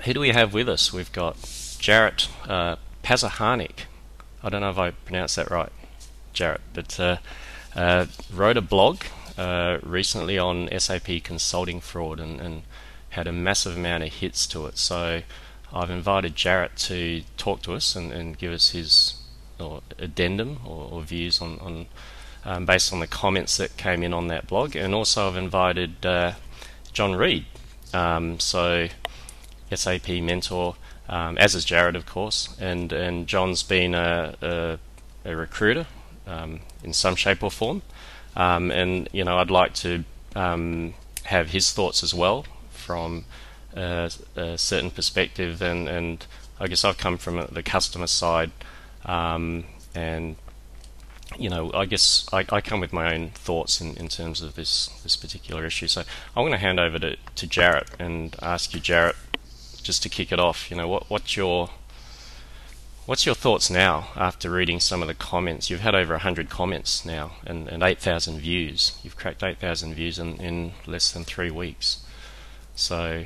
Who do we have with us? We've got Jarrett Pazaharnik. I don't know if I pronounced that right, Jarrett, but wrote a blog recently on SAP Consulting Fraud and had a massive amount of hits to it. So I've invited Jarrett to talk to us and give us his addendum or views on based on the comments that came in on that blog. And also I've invited John Reed, so SAP mentor, as is Jared, of course, and John's been a recruiter in some shape or form, and I'd like to have his thoughts as well from a certain perspective, and I guess I've come from the customer side, and I guess I come with my own thoughts in terms of this particular issue. So I'm going to hand over to Jarrett and ask you, Jarrett, just to kick it off. What's your thoughts now after reading some of the comments? You've had over 100 comments now and 8,000 views. You've cracked 8,000 views in less than 3 weeks. So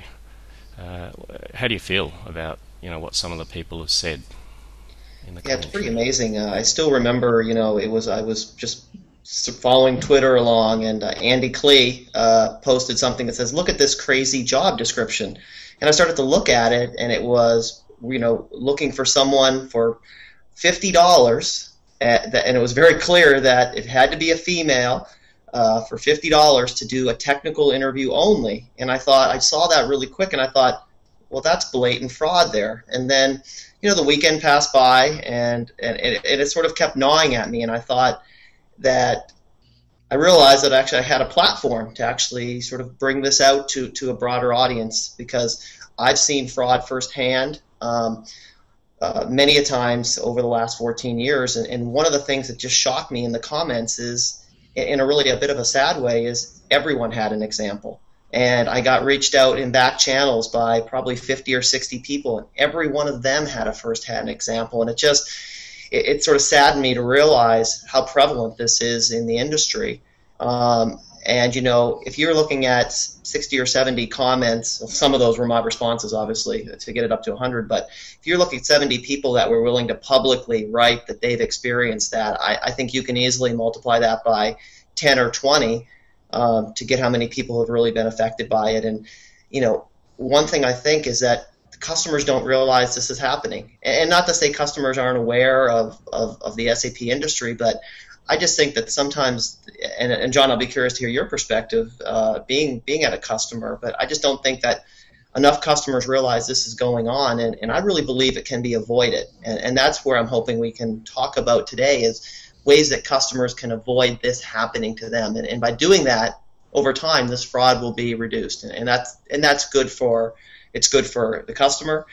how do you feel about what some of the people have said in the Yeah, it's pretty commentary? amazing. I still remember, I was just following Twitter along, and Andy Klee posted something that says, "Look at this crazy job description," and I started to look at it, and it was, looking for someone for $50, and it was very clear that it had to be a female for $50 to do a technical interview only. And I saw that really quick, and I thought, well, that's blatant fraud there. And then, the weekend passed by, and it sort of kept gnawing at me, and I thought that I realized that actually I had a platform to actually sort of bring this out to a broader audience, because I've seen fraud firsthand many a times over the last 14 years, and one of the things that just shocked me in the comments is, in a bit of a sad way, is everyone had an example. And I got reached out in back channels by probably 50 or 60 people, and every one of them had a first-hand example. And it sort of saddened me to realize how prevalent this is in the industry. And if you're looking at 60 or 70 comments, some of those were my responses, obviously, to get it up to 100. But if you're looking at 70 people that were willing to publicly write that they've experienced that, I think you can easily multiply that by 10 or 20 to get how many people have really been affected by it. And one thing I think is that the customers don't realize this is happening. And not to say customers aren't aware of the SAP industry, but I just think that sometimes, and John, I'll be curious to hear your perspective, being at a customer, but I just don't think that enough customers realize this is going on, and I really believe it can be avoided. And that's where I'm hoping we can talk about today, is ways that customers can avoid this happening to them. And by doing that, over time, this fraud will be reduced. And that's good for the customer.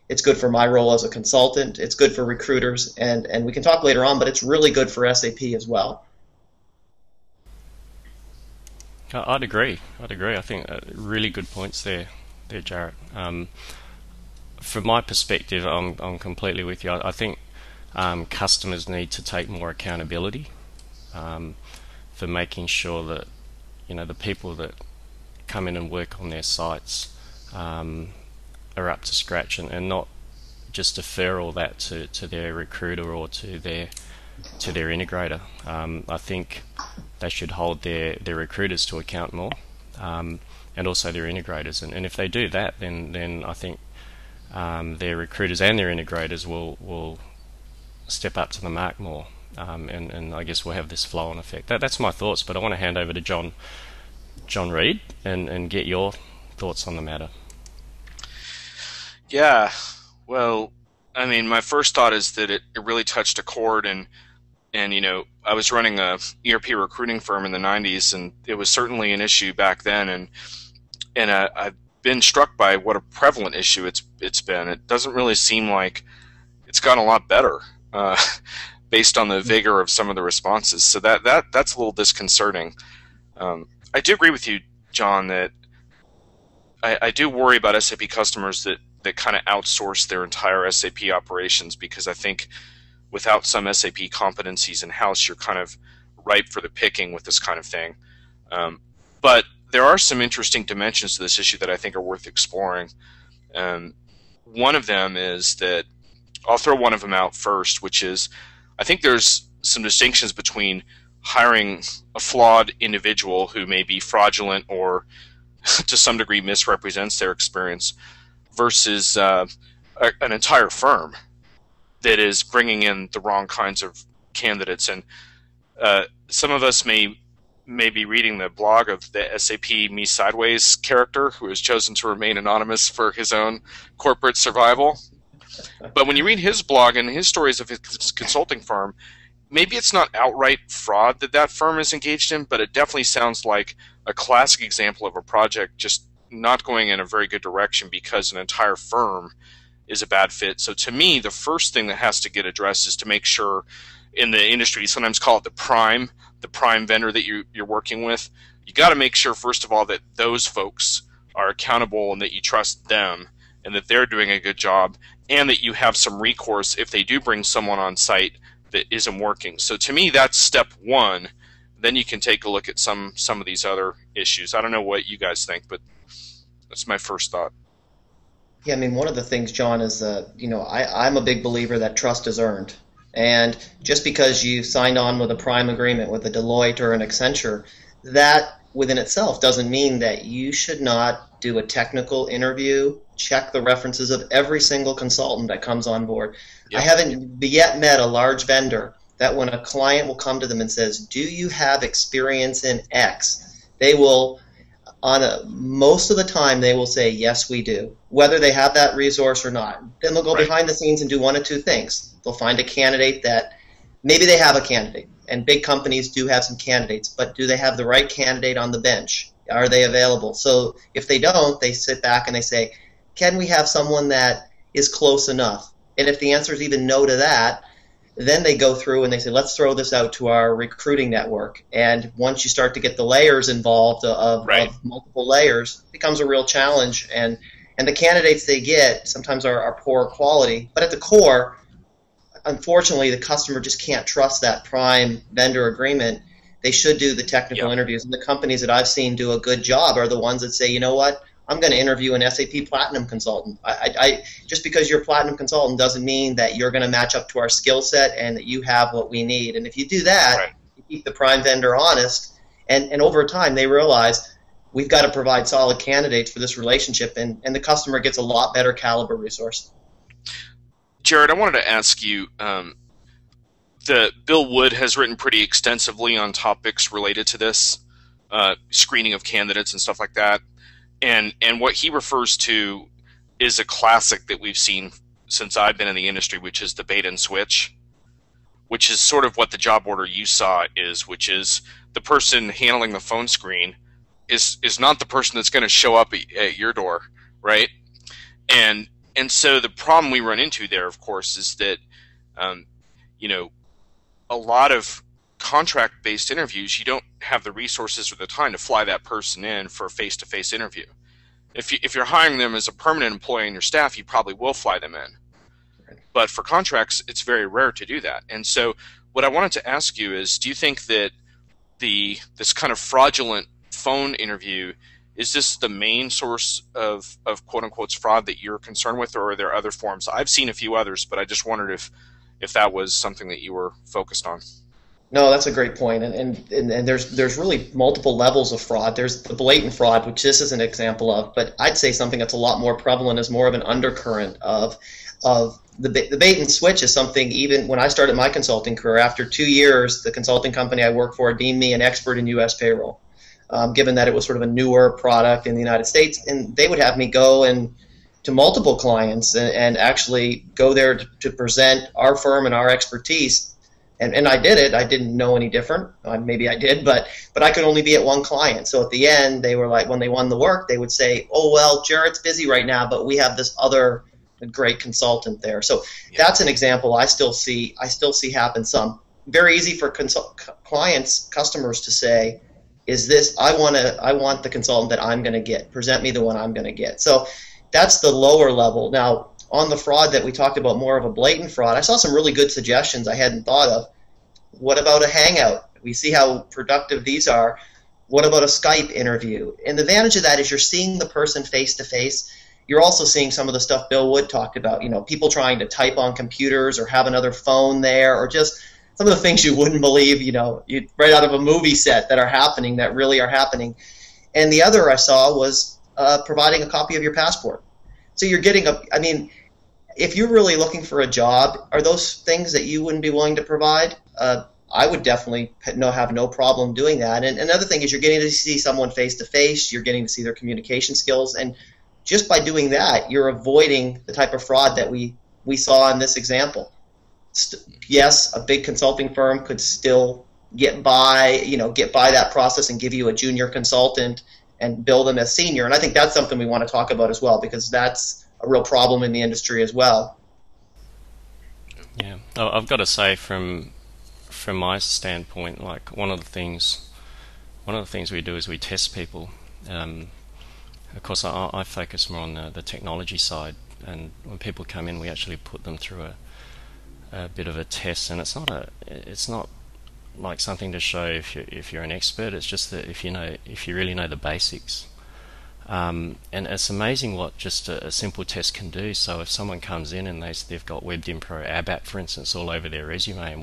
It's good for my role as a consultant. It's good for recruiters, and we can talk later on, but it's really good for SAP as well. I'd agree. I think really good points there, Jarrett. From my perspective, I'm completely with you. I think customers need to take more accountability for making sure that the people that come in and work on their sites are up to scratch, and not just defer all that to their recruiter or to their integrator. I think they should hold their recruiters to account more, and also their integrators. And if they do that, then I think their recruiters and their integrators will step up to the mark more, and I guess we'll have this flow-on effect. That's my thoughts, but I want to hand over to John Reed and get your thoughts on the matter. Yeah, well, I mean, my first thought is that it really touched a chord, and I was running a ERP recruiting firm in the 90s, and it was certainly an issue back then, and I've been struck by what a prevalent issue it's been. It doesn't really seem like it's gotten a lot better based on the vigor of some of the responses. So that's a little disconcerting. I do agree with you, John, that I do worry about SAP customers that kind of outsource their entire SAP operations, because I think without some SAP competencies in-house, you're kind of ripe for the picking with this kind of thing. But there are some interesting dimensions to this issue that I think are worth exploring. one of them is that I'll throw one of them out first, which is I think there's some distinctions between hiring a flawed individual who may be fraudulent or to some degree misrepresents their experience versus an entire firm that is bringing in the wrong kinds of candidates. And some of us may be reading the blog of the SAP Me Sideways character who has chosen to remain anonymous for his own corporate survival. But when you read his blog and his stories of his consulting firm, maybe it's not outright fraud that that firm is engaged in, but it definitely sounds like a classic example of a project just not going in a very good direction because an entire firm is a bad fit. So to me, the first thing that has to get addressed is to make sure in the industry, you sometimes call it the prime vendor that you're working with. You got to make sure, first of all, that those folks are accountable and that you trust them and that they're doing a good job, and that you have some recourse if they do bring someone on site that isn't working. So to me, that's step one. Then you can take a look at some of these other issues. I don't know what you guys think, but that's my first thought. Yeah, I mean, one of the things, John, is I'm a big believer that trust is earned. And just because you signed on with a prime agreement with a Deloitte or an Accenture, that within itself doesn't mean that you should not do a technical interview, check the references of every single consultant that comes on board. Yep. I haven't yet met a large vendor that when a client will come to them and says, do you have experience in X? They will, most of the time, they will say, yes, we do, whether they have that resource or not. Then they'll go behind the scenes and do one of two things. They'll find a candidate that maybe they have a candidate, and big companies do have some candidates, but do they have the right candidate on the bench? Are they available? So if they don't, they sit back and they say, can we have someone that is close enough? And if the answer is even no to that, then they go through and they say, let's throw this out to our recruiting network. And once you start to get the layers involved of multiple layers, it becomes a real challenge. And the candidates they get sometimes are poor quality. But at the core, unfortunately, the customer just can't trust that prime vendor agreement. They should do the technical interviews. And the companies that I've seen do a good job are the ones that say, you know what, I'm going to interview an SAP Platinum consultant. Just because you're a Platinum consultant doesn't mean that you're going to match up to our skill set and that you have what we need. And if you do that, you keep the prime vendor honest, and over time they realize we've got to provide solid candidates for this relationship, and the customer gets a lot better caliber resource. Jared, I wanted to ask you, Bill Wood has written pretty extensively on topics related to this, screening of candidates and stuff like that. And what he refers to is a classic that we've seen since I've been in the industry, which is the bait and switch, which is sort of what the job order you saw is, which is the person handling the phone screen is not the person that's going to show up at your door, right? And so the problem we run into there, of course, is that a lot of contract-based interviews, you don't have the resources or the time to fly that person in for a face-to-face interview. If you're hiring them as a permanent employee on your staff, you probably will fly them in. But for contracts, it's very rare to do that. And so what I wanted to ask you is, do you think that this kind of fraudulent phone interview, is this the main source of quote-unquote fraud that you're concerned with, or are there other forms? I've seen a few others, but I just wondered if that was something that you were focused on. No, that's a great point, and there's really multiple levels of fraud. There's the blatant fraud, which this is an example of, but I'd say something that's a lot more prevalent is more of an undercurrent of the bait and switch is something. Even when I started my consulting career, after 2 years, the consulting company I worked for deemed me an expert in U.S. payroll, given that it was sort of a newer product in the United States, and they would have me go to multiple clients and actually go there to present our firm and our expertise. And I did it. I didn't know any different. Maybe I did, but I could only be at one client. So at the end, they were like, when they won the work, they would say, "Oh well, Jarrett's busy right now, but we have this other great consultant there." So that's an example I still see happen some. Very easy for customers to say, "Is this? I want the consultant that I'm going to get. Present me the one I'm going to get." So that's the lower level. Now, on the fraud that we talked about, more of a blatant fraud, I saw some really good suggestions I hadn't thought of. What about a Hangout? We see how productive these are. What about a Skype interview? And the advantage of that is you're seeing the person face to face. you're also seeing some of the stuff Bill Wood talked about, people trying to type on computers or have another phone there, or just some of the things you wouldn't believe, right out of a movie set that are happening, that really are happening. And the other I saw was providing a copy of your passport. So you're getting if you're really looking for a job, are those things that you wouldn't be willing to provide? I would definitely have no problem doing that. And another thing is you're getting to see someone face to face, you're getting to see their communication skills, and just by doing that, you're avoiding the type of fraud that we saw in this example. Yes, a big consulting firm could still get by that process and give you a junior consultant and bill them as senior. And I think that's something we want to talk about as well, because that's a real problem in the industry as well. Yeah, I've got to say, from my standpoint, like one of the things we do is we test people. Of course, I focus more on the technology side, and when people come in, we actually put them through a bit of a test, and it's not like something to show if you're an expert. It's just that if you really know the basics, and it's amazing what just a simple test can do. So if someone comes in and they've got WebDimpro ABAP, for instance, all over their resume, and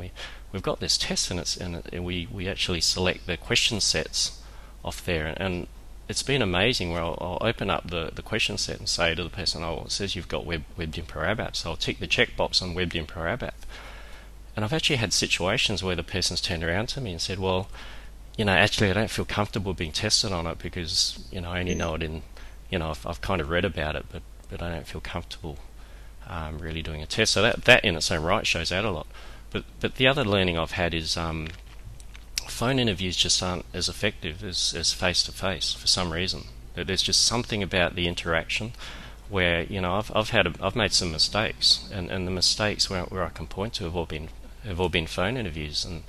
we've got this test, and we actually select the question sets off there, and it's been amazing where I'll open up the question set and say to the person, it says you've got WebDimpro ABAP, so I'll tick the checkbox on WebDimpro ABAP. And I've actually had situations where the person's turned around to me and said, well, actually I don't feel comfortable being tested on it because, I only know it I've kind of read about it, but I don't feel comfortable really doing a test. So that in its own right shows out a lot. But the other learning I've had is phone interviews just aren't as effective as face-to-face for some reason. There's just something about the interaction where I've made some mistakes, and the mistakes where I can point to have all been phone interviews, and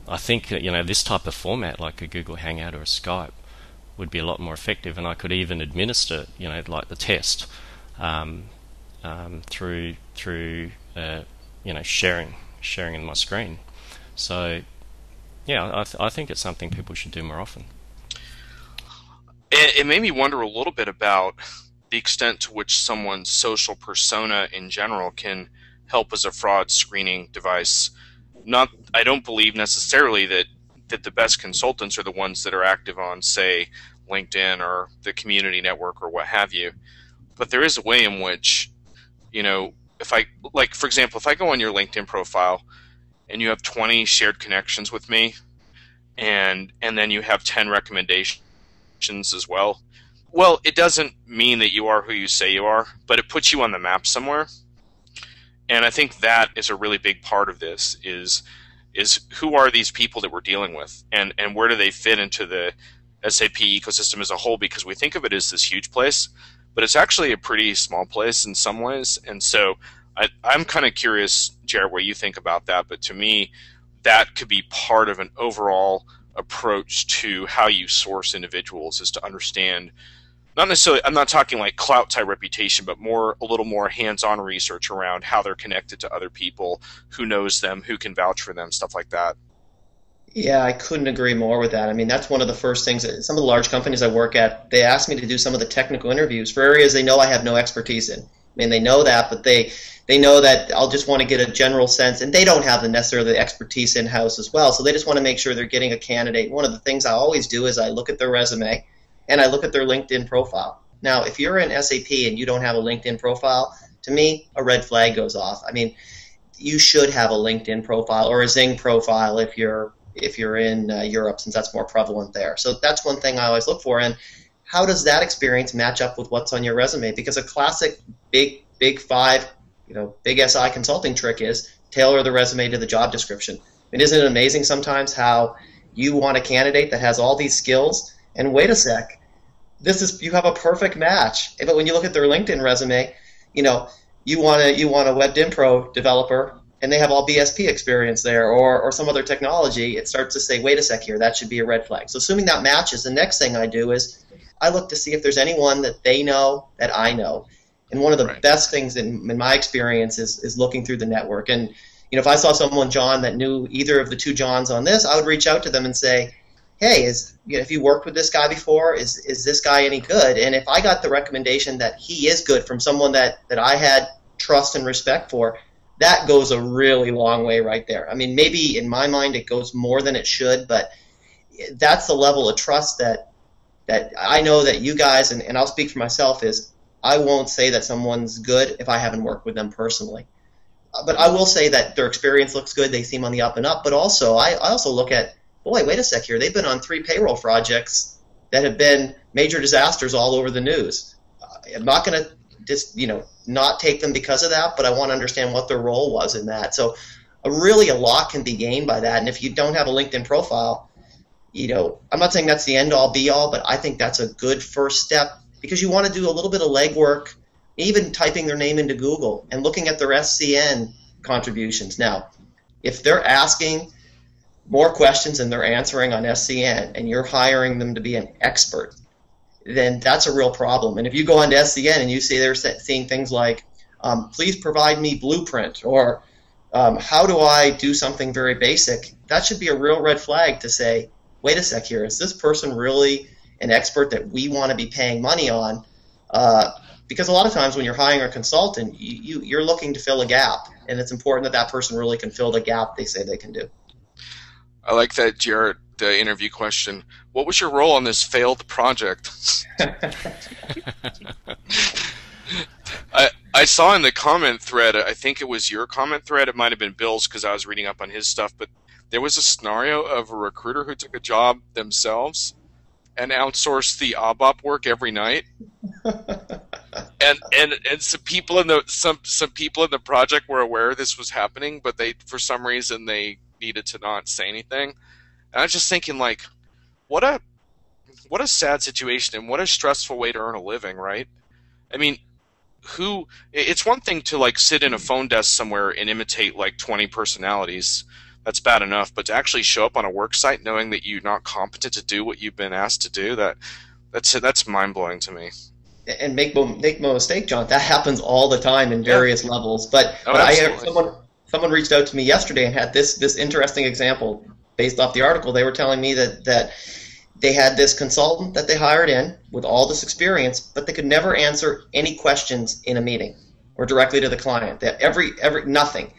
I think this type of format, like a Google Hangout or a Skype, would be a lot more effective, and I could even administer like the test through sharing in my screen. So yeah, I think it's something people should do more often. It made me wonder a little bit about the extent to which someone's social persona in general can help as a fraud screening device. I don't believe necessarily that the best consultants are the ones that are active on, say, LinkedIn or the community network or what have you. But there is a way in which, for example, if I go on your LinkedIn profile and you have 20 shared connections with me, and then you have 10 recommendations as well. Well, it doesn't mean that you are who you say you are, but it puts you on the map somewhere. And I think that is a really big part of this is who are these people that we're dealing with, and where do they fit into the SAP ecosystem as a whole, because we think of it as this huge place, but it's actually a pretty small place in some ways. And so I'm kind of curious, Jarrett, what you think about that. But to me, that could be part of an overall approach to how you source individuals, is to understand, not necessarily, I'm not talking like clout type reputation, but a little more hands-on research around how they're connected to other people, who knows them, who can vouch for them, stuff like that. Yeah, I couldn't agree more with that. I mean, that's one of the first things that some of the large companies I work at, they ask me to do some of the technical interviews for areas they know I have no expertise in. I mean, they know that, but they know that I'll just want to get a general sense, and they don't have necessarily the expertise in-house as well, so they just want to make sure they're getting a candidate. One of the things I always do is I look at their resume, and I look at their LinkedIn profile. Now, if you're in SAP and you don't have a LinkedIn profile, to me, a red flag goes off. I mean, you should have a LinkedIn profile or a Zing profile if you're in Europe, since that's more prevalent there. So that's one thing I always look for. And how does that experience match up with what's on your resume? Because a classic big five, big SI consulting trick is tailor the resume to the job description. And isn't it amazing sometimes how you want a candidate that has all these skills, and wait a sec, you have a perfect match. But when you look at their LinkedIn resume, you want a WebDimpro developer, and they have all BSP experience there, or some other technology. It starts to say, wait a sec here, that should be a red flag. So assuming that matches, the next thing I do is I look to see if there's anyone that they know that I know. And one of the best things in my experience is looking through the network. And if I saw someone, John, that knew either of the two Johns on this, I would reach out to them and say, hey, if you worked with this guy before, is this guy any good? And if I got the recommendation that he is good from someone that I had trust and respect for, that goes a really long way right there. I mean, maybe in my mind it goes more than it should, but that's the level of trust that I know that you guys, and I'll speak for myself, is I won't say that someone's good if I haven't worked with them personally. But I will say that their experience looks good. They seem on the up and up. But also, I also look at, boy, wait a sec here. They've been on 3 payroll projects that have been major disasters all over the news. I'm not going to just, not take them because of that, but I want to understand what their role was in that. So really a lot can be gained by that. And if you don't have a LinkedIn profile, I'm not saying that's the end-all, be-all, but I think that's a good first step because you want to do a little bit of legwork, even typing their name into Google and looking at their SCN contributions. Now, if they're asking more questions than they're answering on SCN and you're hiring them to be an expert, then that's a real problem. And if you go onto SCN and you see they're seeing things like, please provide me blueprint, or how do I do something very basic, that should be a real red flag to say, wait a sec here, is this person really an expert that we want to be paying money on? Because a lot of times when you're hiring a consultant, you're looking to fill a gap, and it's important that that person really can fill the gap they say they can do. I like that, Jarrett, the interview question. What was your role on this failed project? I saw in the comment thread, I think it was your comment thread, it might have been Bill's because I was reading up on his stuff, but there was a scenario of a recruiter who took a job themselves and outsourced the ABAP work every night. And some people in the project were aware this was happening, but for some reason they needed to not say anything. And I was just thinking, like, what a sad situation and what a stressful way to earn a living, right? I mean, it's one thing to like sit in a phone desk somewhere and imitate like 20 personalities. That's bad enough, but to actually show up on a work site knowing that you're not competent to do what you've been asked to do, that's mind-blowing to me. And make no mistake, John, that happens all the time in various levels. But I have someone reached out to me yesterday and had this interesting example based off the article. They were telling me that they had this consultant that they hired in with all this experience, but they could never answer any questions in a meeting or directly to the client. That nothing.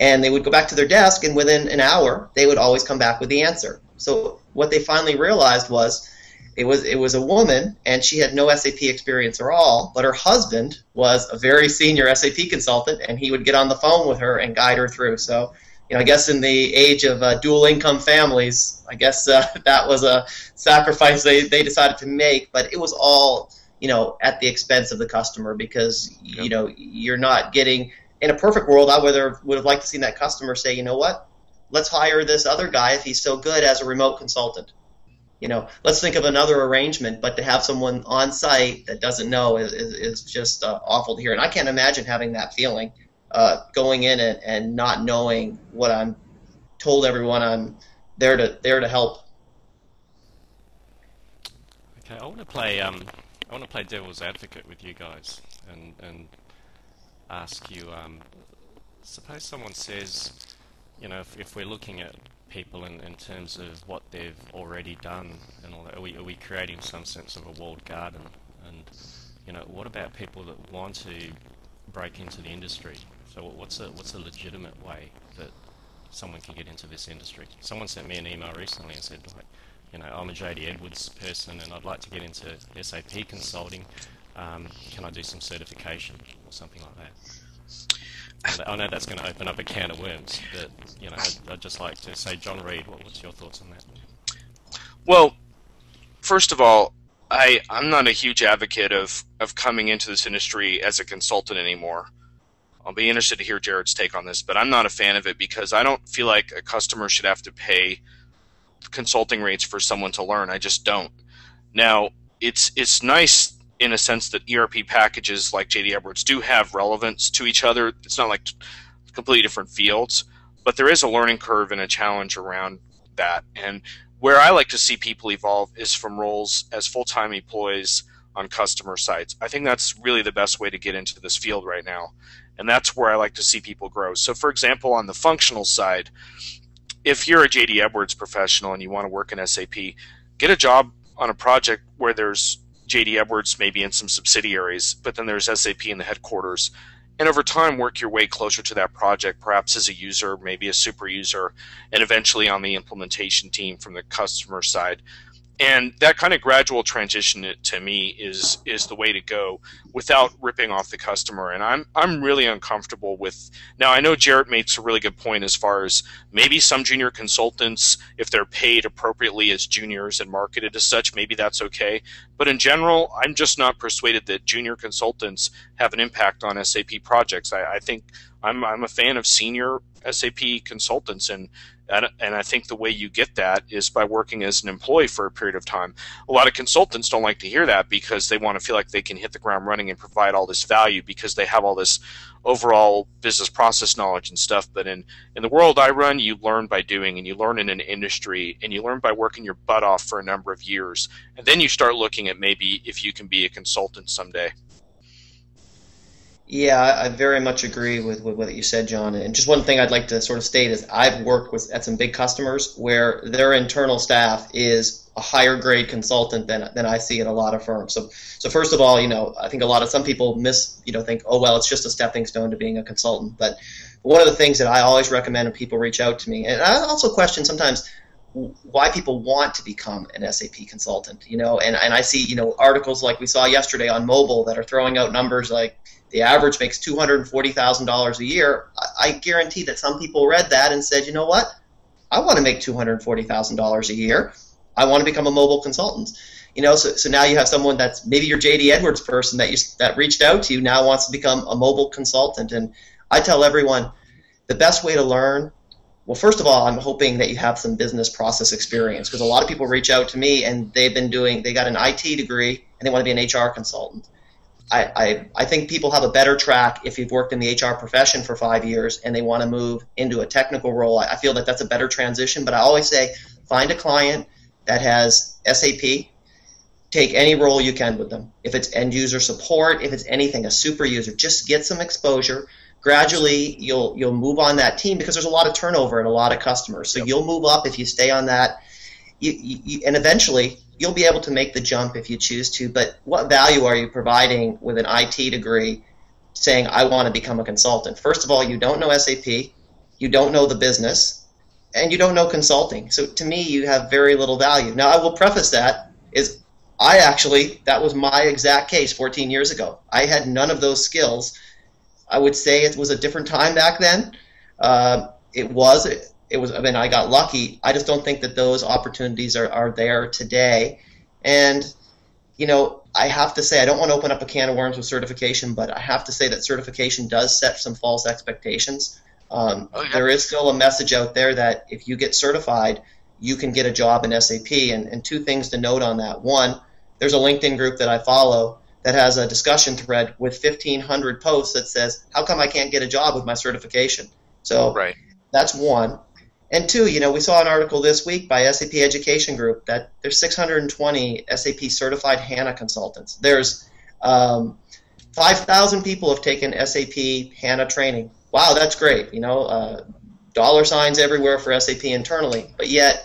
And they would go back to their desk, and within an hour, they would always come back with the answer. So what they finally realized was it was a woman, and she had no SAP experience at all, but her husband was a very senior SAP consultant, and he would get on the phone with her and guide her through. So, I guess in the age of dual income families, I guess that was a sacrifice they decided to make, but it was all, at the expense of the customer because, you're not getting... In a perfect world, I would have liked to see that customer say, you know what, let's hire this other guy if he's so good as a remote consultant. Let's think of another arrangement, but to have someone on site that doesn't know is just awful to hear. And I can't imagine having that feeling, going in and not knowing what I'm told everyone I'm there to help. Okay, I want to play devil's advocate with you guys and ask you, suppose someone says, if we're looking at people in terms of what they've already done and all that, are we creating some sense of a walled garden? And what about people that want to break into the industry? So what's a legitimate way that someone can get into this industry? Someone sent me an email recently and said, like, I'm a JD Edwards person and I'd like to get into SAP Consulting. Can I do some certification or something like that? I know that's going to open up a can of worms, but I'd just like to say, John Reed, what's your thoughts on that? Well, first of all, I'm not a huge advocate of coming into this industry as a consultant anymore. I'll be interested to hear Jared's take on this, but I'm not a fan of it because I don't feel like a customer should have to pay consulting rates for someone to learn. I just don't. Now, it's nice in a sense that ERP packages like JD Edwards do have relevance to each other. It's not like completely different fields, but there is a learning curve and a challenge around that. And where I like to see people evolve is from roles as full-time employees on customer sites. I think that's really the best way to get into this field right now. And that's where I like to see people grow. So for example, on the functional side, if you're a JD Edwards professional and you want to work in SAP, get a job on a project where there's JD Edwards maybe in some subsidiaries, but then there's SAP in the headquarters. And over time, work your way closer to that project, perhaps as a user, maybe a super user, and eventually on the implementation team from the customer side. And that kind of gradual transition, to me, is the way to go without ripping off the customer. And I'm really uncomfortable with. Now, I know Jarrett makes a really good point as far as maybe some junior consultants, if they're paid appropriately as juniors and marketed as such, maybe that's okay. But in general, I'm just not persuaded that junior consultants have an impact on SAP projects. I think I'm a fan of senior SAP consultants, and I think the way you get that is by working as an employee for a period of time. A lot of consultants don't like to hear that because they want to feel like they can hit the ground running and provide all this value because they have all this overall business process knowledge and stuff. But in the world I run, you learn by doing, and you learn in an industry, and you learn by working your butt off for a number of years. And then you start looking at maybe if you can be a consultant someday. Yeah, I very much agree with what you said, John. And just one thing I'd like to sort of state is I've worked at some big customers where their internal staff is a higher grade consultant than I see at a lot of firms. So first of all, I think some people think, oh, well, it's just a stepping stone to being a consultant. But one of the things that I always recommend when people reach out to me, and I also question sometimes why people want to become an SAP consultant, and I see, articles like we saw yesterday on mobile that are throwing out numbers like the average makes $240,000 a year. I guarantee that some people read that and said, you know what? I want to make $240,000 a year. I want to become a mobile consultant. So now you have someone that's maybe your JD Edwards person that reached out to you now wants to become a mobile consultant. And I tell everyone the best way to learn, well, first of all, I'm hoping that you have some business process experience, because a lot of people reach out to me and they got an IT degree and they want to be an HR consultant. I think people have a better track if you've worked in the HR profession for 5 years and they want to move into a technical role. I feel that that's a better transition, but I always say find a client that has SAP. Take any role you can with them. If it's end user support, if it's anything, a super user, just get some exposure. Gradually, you'll move on that team because there's a lot of turnover and a lot of customers. So you'll move up if you stay on that, and eventually you'll be able to make the jump if you choose to. But what value are you providing with an IT degree saying, I want to become a consultant? First of all, you don't know SAP, you don't know the business, and you don't know consulting. So to me, you have very little value. Now, I will preface that that was my exact case 14 years ago. I had none of those skills. I would say it was a different time back then. I mean, I got lucky. I just don't think that those opportunities are there today. And, I have to say, I don't want to open up a can of worms with certification, but I have to say that certification does set some false expectations. There is still a message out there that if you get certified, you can get a job in SAP. And two things to note on that. One, there's a LinkedIn group that I follow that has a discussion thread with 1,500 posts that says, how come I can't get a job with my certification? So right. That's one. And two, we saw an article this week by SAP Education Group that there's 620 SAP certified HANA consultants. There's 5,000 people have taken SAP HANA training. Wow, that's great. Dollar signs everywhere for SAP internally. But yet,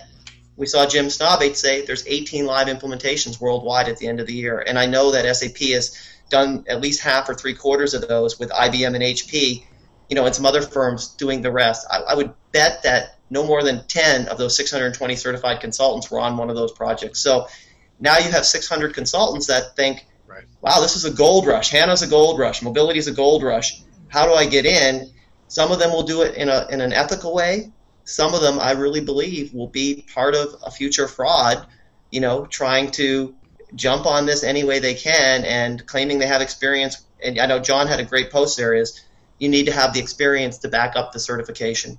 we saw Jim Snobate say there's 18 live implementations worldwide at the end of the year. And I know that SAP has done at least half or three-quarters of those with IBM and HP, and some other firms doing the rest. I would bet that no more than 10 of those 620 certified consultants were on one of those projects. So now you have 600 consultants that think, right, wow, this is a gold rush. HANA's a gold rush. Mobility is a gold rush. How do I get in? Some of them will do it in an ethical way. Some of them, I really believe, will be part of a future fraud, trying to jump on this any way they can and claiming they have experience. And I know John had a great post there, is you need to have the experience to back up the certification.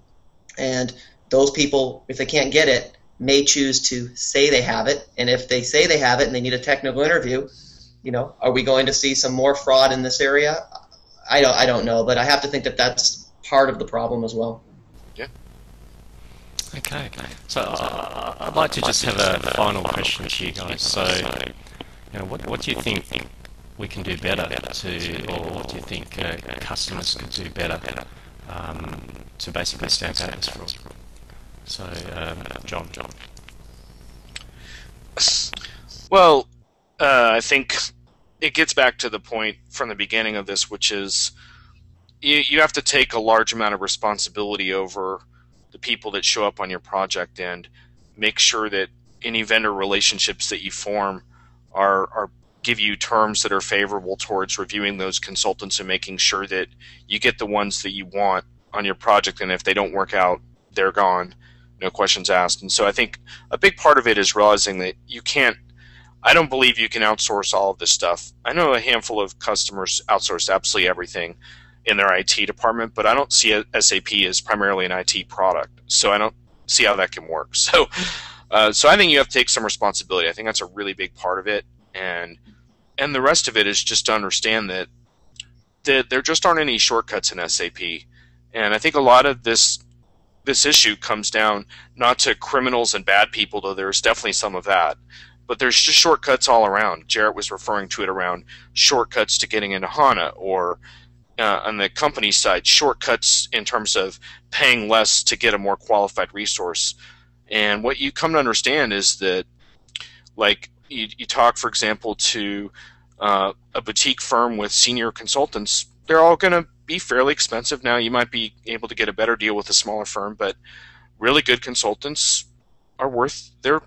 And those people, if they can't get it, may choose to say they have it. And if they say they have it and they need a technical interview, are we going to see some more fraud in this area? I don't know, but I have to think that that's part of the problem as well. Yeah. Okay. So I'd like to just have a final question to you guys. So, what do you think we can do better or what do you think customers could do better to basically stand out in this fraud? So, John. Well, I think it gets back to the point from the beginning of this, which is you have to take a large amount of responsibility over the people that show up on your project and make sure that any vendor relationships that you form are give you terms that are favorable towards reviewing those consultants and making sure that you get the ones that you want on your project, and if they don't work out, they're gone, no questions asked. And so I think a big part of it is realizing that I don't believe you can outsource all of this stuff. I know a handful of customers outsource absolutely everything in their IT department, but I don't see SAP as primarily an IT product, so I don't see how that can work. So I think you have to take some responsibility. I think that's a really big part of it, and the rest of it is just to understand that there just aren't any shortcuts in SAP, and I think a lot of this issue comes down not to criminals and bad people, though there's definitely some of that, but there's just shortcuts all around. Jarrett was referring to it around shortcuts to getting into HANA, or on the company side, shortcuts in terms of paying less to get a more qualified resource. And what you come to understand is that, like, you talk, for example, to a boutique firm with senior consultants, they're all going to be fairly expensive. Now, you might be able to get a better deal with a smaller firm, but really good consultants are worth their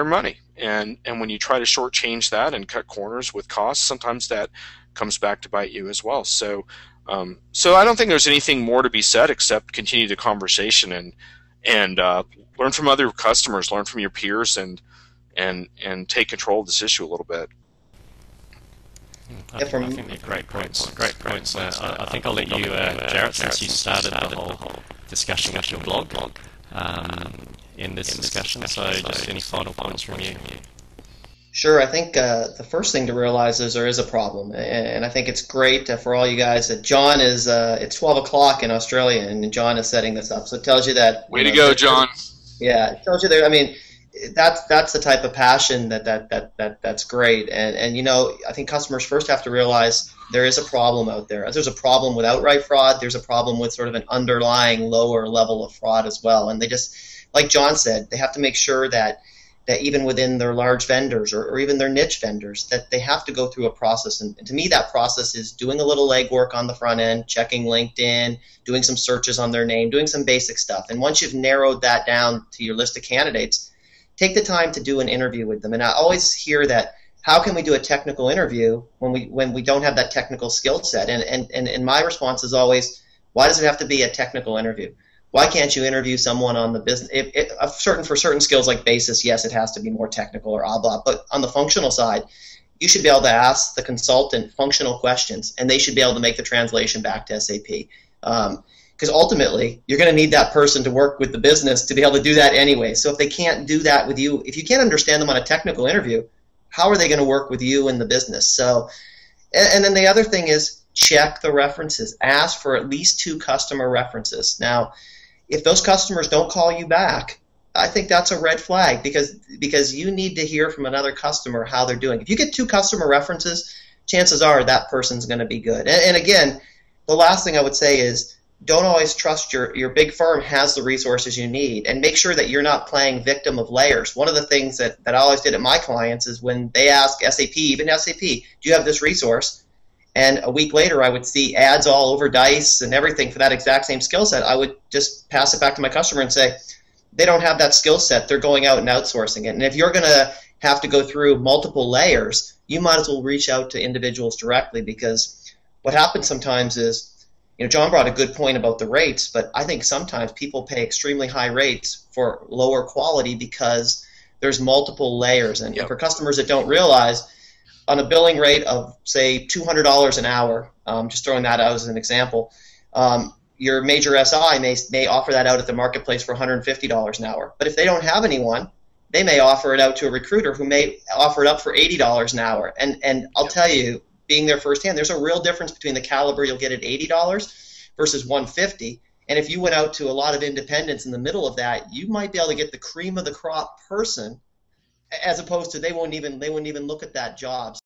money. And when you try to shortchange that and cut corners with costs, sometimes that comes back to bite you as well. So I don't think there's anything more to be said except continue the conversation and learn from other customers, learn from your peers, and take control of this issue a little bit. I think they're great points. Great points. I think I'll let you, Jarrett, since you started the whole discussion with your blog, in this discussion. So just any final points from you? Sure. I think the first thing to realize is there is a problem, and I think it's great for all you guys that John is. It's 12 o'clock in Australia, and John is setting this up, so it tells you that. Way to go, John. Yeah, it tells you there. I mean, that's the type of passion that's great, and I think customers first have to realize there is a problem out there. There's a problem with outright fraud. There's a problem with sort of an underlying lower level of fraud as well, and they just, like John said, they have to make sure that even within their large vendors or even their niche vendors, that they have to go through a process. And to me, that process is doing a little legwork on the front end, checking LinkedIn, doing some searches on their name, doing some basic stuff. And once you've narrowed that down to your list of candidates, take the time to do an interview with them. And I always hear that, how can we do a technical interview when we don't have that technical skill set? And my response is always, why does it have to be a technical interview? Why can't you interview someone on the business? For certain skills like basis, yes, it has to be more technical or blah. But on the functional side, you should be able to ask the consultant functional questions, and they should be able to make the translation back to SAP. Because ultimately, you're going to need that person to work with the business to be able to do that anyway. So if they can't do that with you, if you can't understand them on a technical interview, how are they going to work with you in the business? So, and then the other thing is, check the references. Ask for at least 2 customer references. Now, if those customers don't call you back, I think that's a red flag, because you need to hear from another customer how they're doing. If you get 2 customer references, chances are that person's going to be good. And again, the last thing I would say is, don't always trust your big firm has the resources you need, and make sure that you're not playing victim of layers. One of the things that I always did at my clients is, when they ask SAP, even SAP, do you have this resource? And a week later, I would see ads all over Dice and everything for that exact same skill set. I would just pass it back to my customer and say, they don't have that skill set. They're going out and outsourcing it. And if you're going to have to go through multiple layers, you might as well reach out to individuals directly, because what happens sometimes is, John brought a good point about the rates, but I think sometimes people pay extremely high rates for lower quality because there's multiple layers. And for customers that don't realize, on a billing rate of, say, $200 an hour, just throwing that out as an example, your major SI may offer that out at the marketplace for $150 an hour. But if they don't have anyone, they may offer it out to a recruiter who may offer it up for $80 an hour. And I'll tell you, being there firsthand, there's a real difference between the caliber you'll get at $80 versus $150. And if you went out to a lot of independents in the middle of that, you might be able to get the cream of the crop person, as opposed to they won't even look at that job.